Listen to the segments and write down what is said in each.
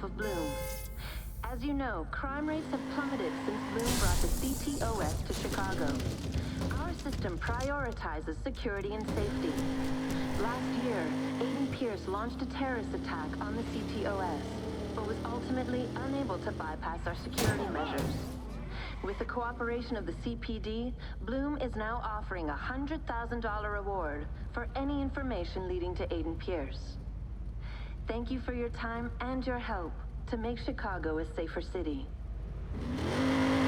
of Bloom. As you know, crime rates have plummeted since Bloom brought the CTOS to Chicago. Our system prioritizes security and safety. Last year, Aiden Pierce launched a terrorist attack on the CTOS, but was ultimately unable to bypass our security measures. With the cooperation of the CPD, Bloom is now offering a $100,000 reward for any information leading to Aiden Pierce. Thank you for your time and your help to make Chicago a safer city.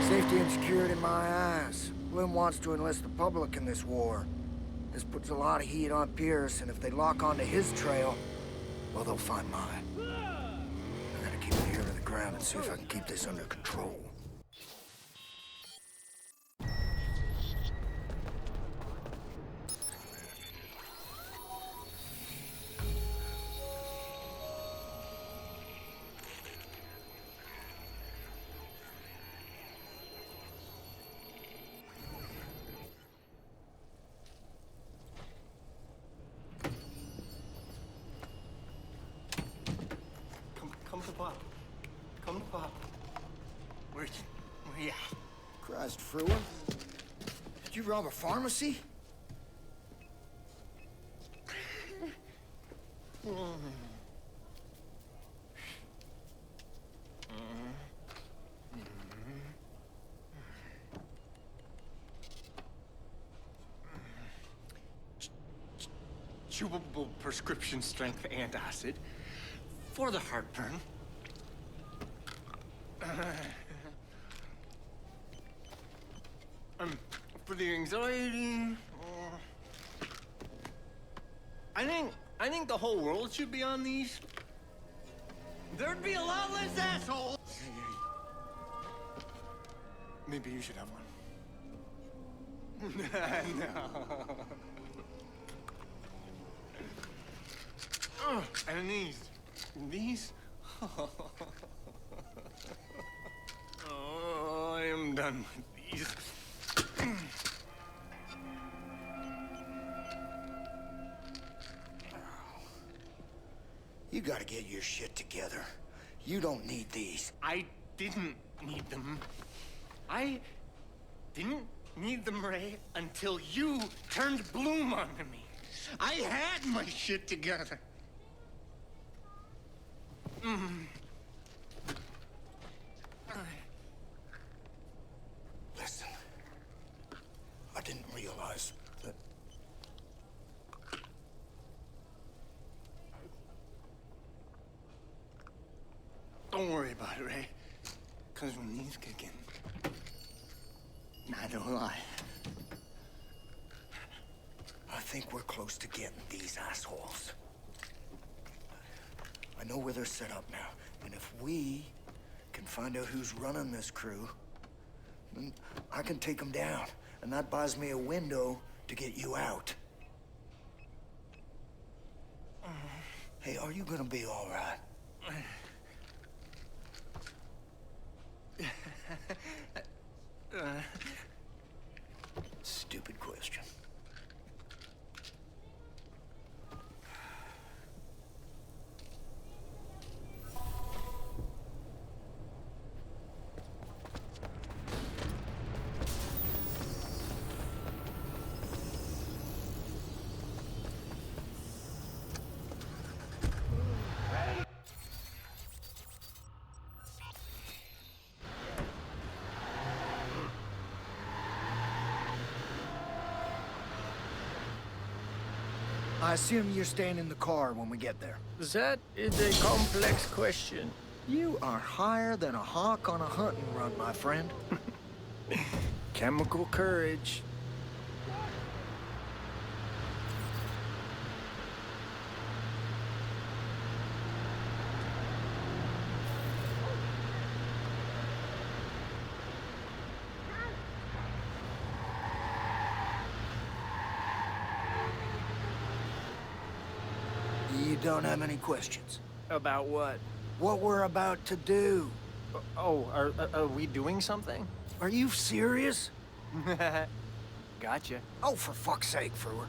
Safety and security in my eyes. Bloom wants to enlist the public in this war. This puts a lot of heat on Pierce, and if they lock onto his trail, well, they'll find mine. I gotta keep it here to the ground and see if I can keep this under control. Come to Pop. Come to Pop. Where you at? Christ, Frewer. Did you rob a pharmacy? Chewable prescription strength antacid for the heartburn. For the anxiety. I think the whole world should be on these. There'd be a lot less assholes. Maybe you should have one. No. And these. Oh, I am done with these. You gotta get your shit together. You don't need these. I didn't need them. I didn't need them, Ray, until you turned Bloom onto me. I had my shit together. Listen, I didn't realize that... Don't worry about it, Ray. Because when these kick in, neither will I. I think we're close to getting these assholes. I know where they're set up now, and if we can find out who's running this crew, then I can take them down, and that buys me a window to get you out. Hey, are you gonna be all right? Stupid question. I assume you're staying in the car when we get there. That is a complex question. You are higher than a hawk on a hunting run, my friend. Chemical courage. You don't have any questions? About what? What we're about to do. Oh, are we doing something? Are you serious? Gotcha. Oh, for fuck's sake, Frewer.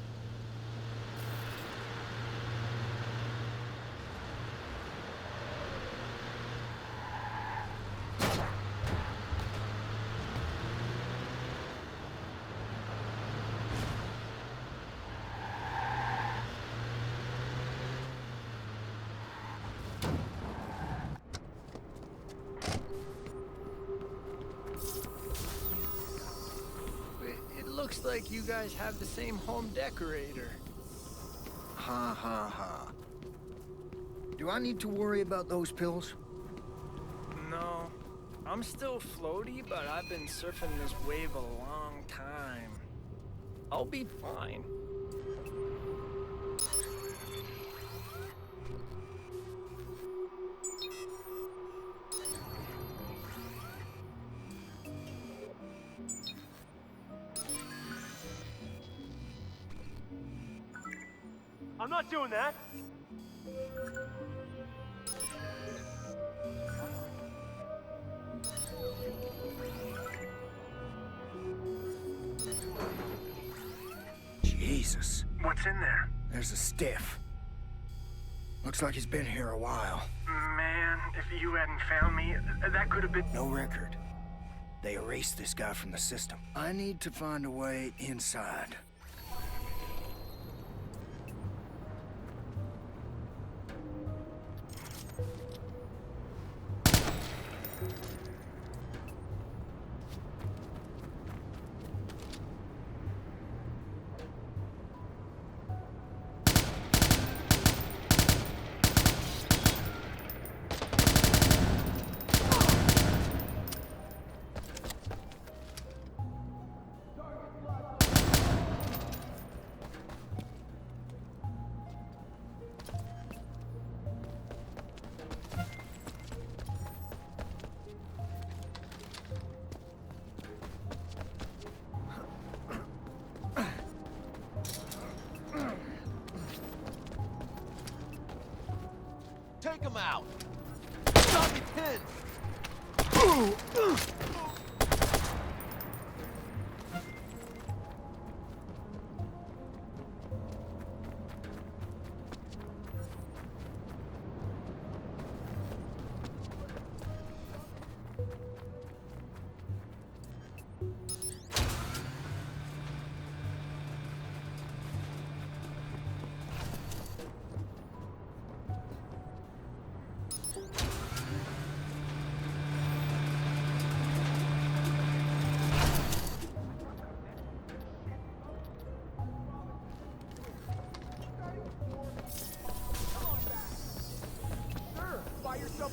Looks like you guys have the same home decorator. Ha ha ha. Do I need to worry about those pills? No. I'm still floaty, but I've been surfing this wave a long time. I'll be fine. I'm not doing that. Jesus. What's in there? There's a stiff. Looks like he's been here a while. Man, if you hadn't found me, that could have been... No record. They erased this guy from the system. I need to find a way inside. Take him out! Stop me, pin!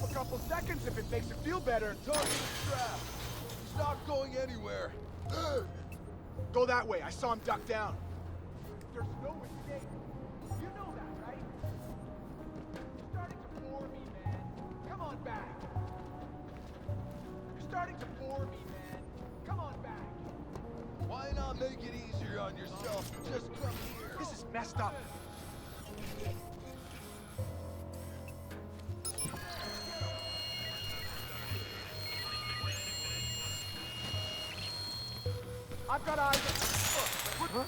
A couple seconds if it makes it feel better. Target trap! He's not going anywhere. Go that way. I saw him duck down. There's no escape. You know that, right? You're starting to bore me, man. Come on back. You're starting to bore me, man. Come on back. Why not make it easier on yourself? Just come here. This is messed up. I've got eyes. Huh?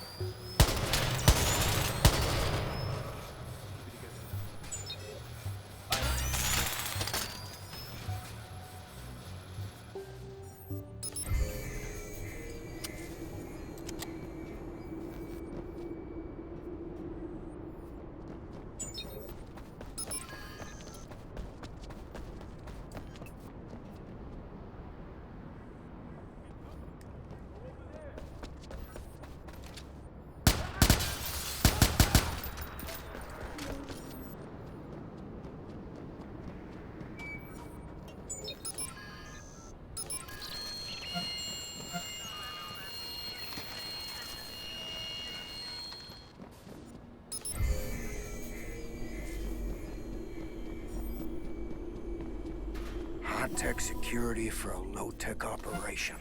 High-tech security for a low-tech operation.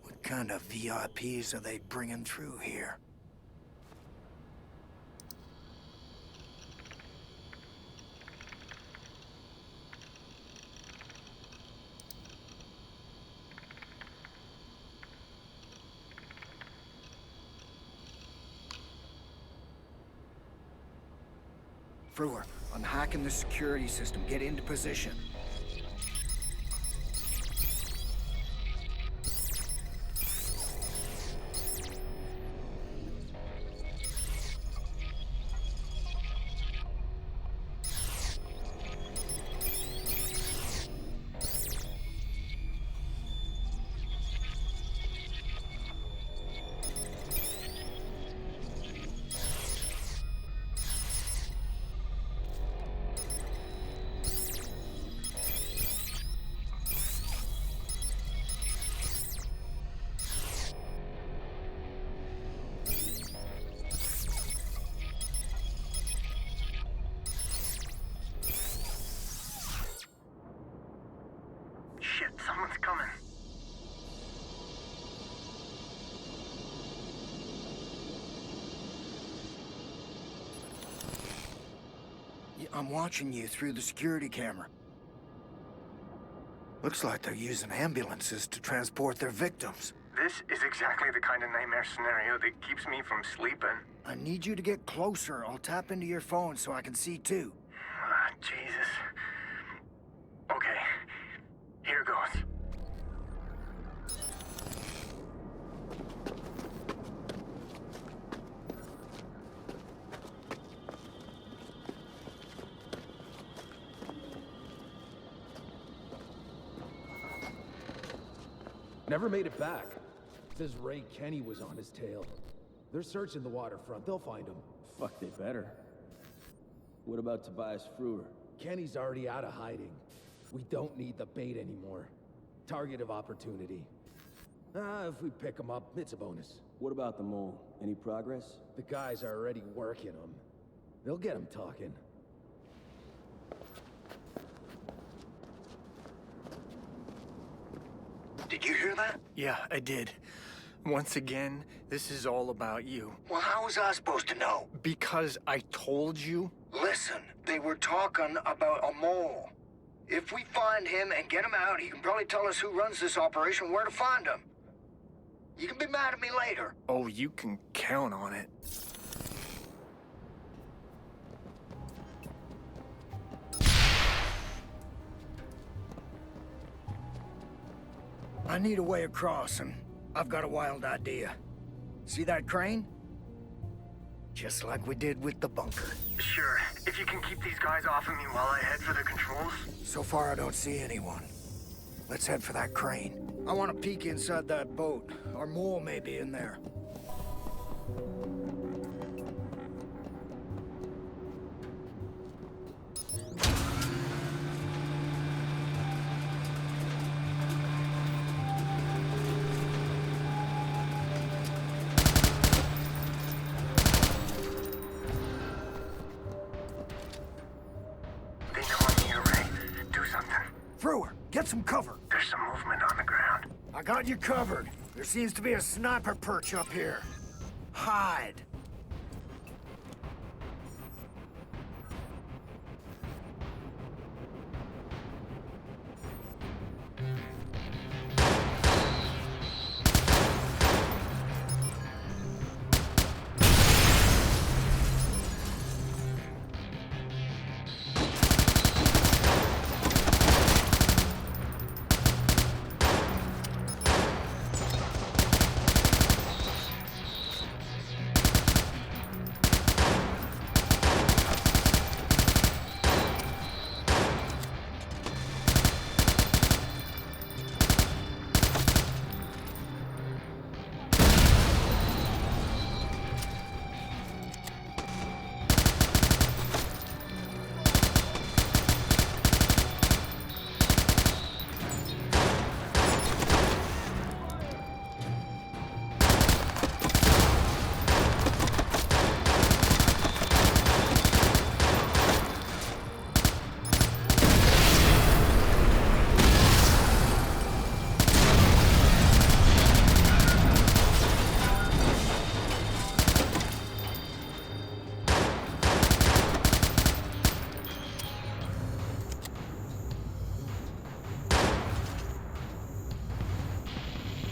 What kind of VIPs are they bringing through here? Frewer, I'm hacking the security system. Get into position. Shit, someone's coming. I'm watching you through the security camera. Looks like they're using ambulances to transport their victims. This is exactly the kind of nightmare scenario that keeps me from sleeping. I need you to get closer. I'll tap into your phone so I can see too. Ah, Jesus. Okay, here goes. Never made it back. Says Ray Kenny was on his tail. They're searching the waterfront. They'll find him. Fuck, they better. What about Tobias Frewer? Kenny's already out of hiding. We don't need the bait anymore. Target of opportunity. If we pick him up, it's a bonus. What about the mole? Any progress? The guys are already working him. They'll get him talking. Did you hear that? Yeah, I did. Once again, this is all about you. Well, how was I supposed to know? Because I told you? Listen, they were talking about a mole. If we find him and get him out, he can probably tell us who runs this operation, where to find him. You can be mad at me later. Oh, you can count on it. I need a way across, and I've got a wild idea. See that crane? Just like we did with the bunker. Sure, if you can keep these guys off of me while I head for the controls. So far, I don't see anyone. Let's head for that crane. I want to peek inside that boat. Our mole may be in there. They know I'm here, Ray. Do something. Frewer, get some cover. There's some movement on the ground. I got you covered. There seems to be a sniper perch up here. Hide.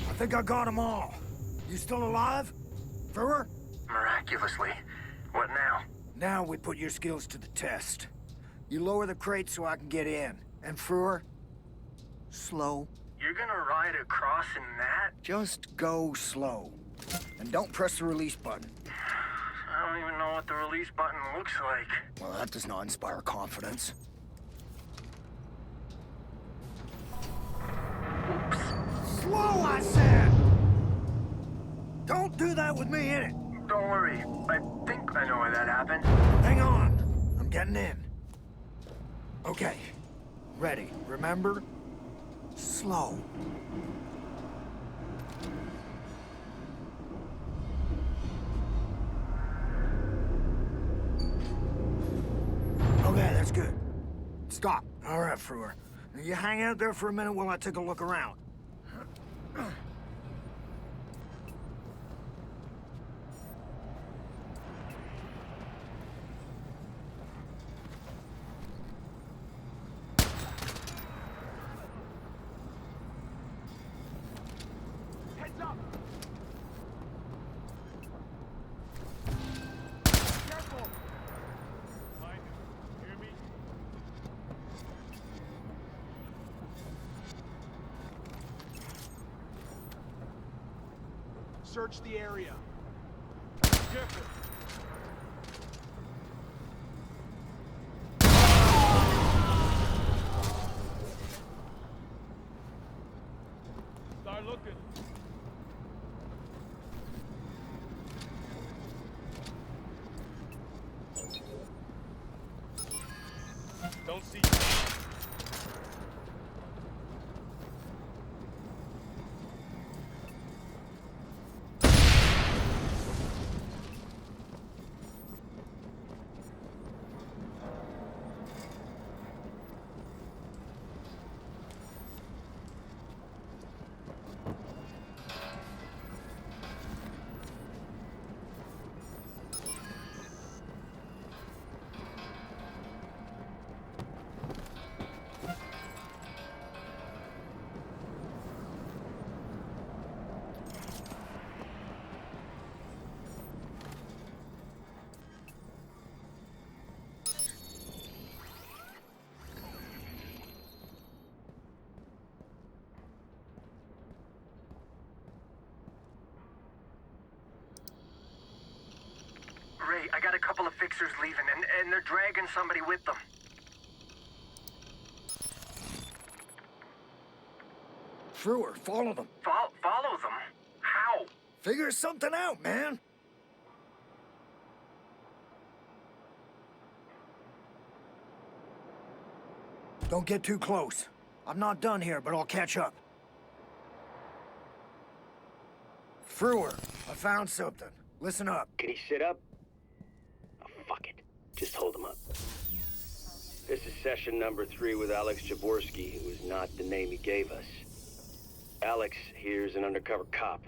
I think I got them all. You still alive? Frewer? Miraculously. What now? Now we put your skills to the test. You lower the crate so I can get in. And Frewer, slow. You're gonna ride across in that? Just go slow. And don't press the release button. I don't even know what the release button looks like. Well, that does not inspire confidence. Slow, I said! Don't do that with me in it. Don't worry. I think I know why that happened. Hang on. I'm getting in. Okay. Ready. Remember? Slow. Okay, that's good. Stop. All right, Frewer. You hang out there for a minute while I take a look around. Heads up! Careful! Hear me? Search the area. Careful! Start looking. Don't see. Ray, I got a couple of fixers leaving, and they're dragging somebody with them. Frewer, follow them. Follow them? How? Figure something out, man. Don't get too close. I'm not done here, but I'll catch up. Frewer, I found something. Listen up. Can he sit up? Oh, fuck it. Just hold him up. This is session number 3 with Alex Jaworski, who is not the name he gave us. Alex here's an undercover cop.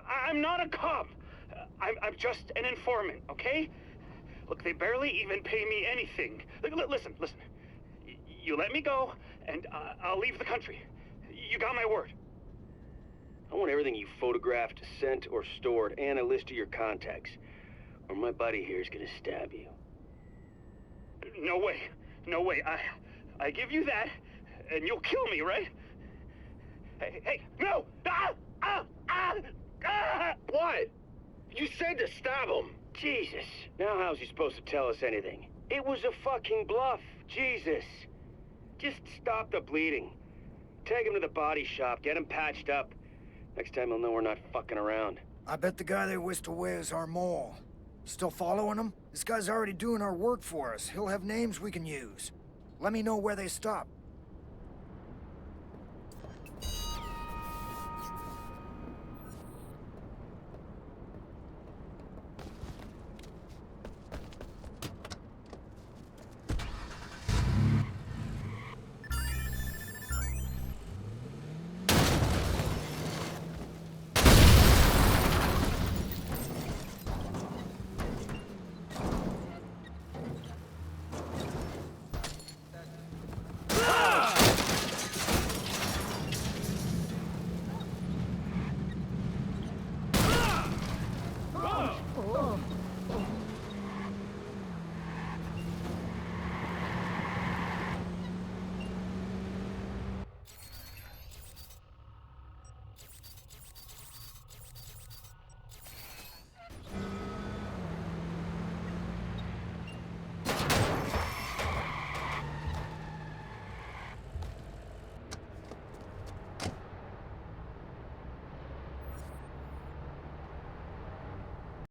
I'm not a cop. I'm just an informant, okay? Look, they barely even pay me anything. Listen. You let me go, and I'll leave the country. You got my word. I want everything you photographed, sent, or stored, and a list of your contacts. Or my buddy here is gonna stab you. No way. I give you that, and you'll kill me, right? Hey, no! What? You said to stab him. Jesus. Now how's he supposed to tell us anything? It was a fucking bluff. Jesus. Just stop the bleeding. Take him to the body shop, get him patched up. Next time he'll know we're not fucking around. I bet the guy they whisked away is our mole. Still following him? This guy's already doing our work for us. He'll have names we can use. Let me know where they stop.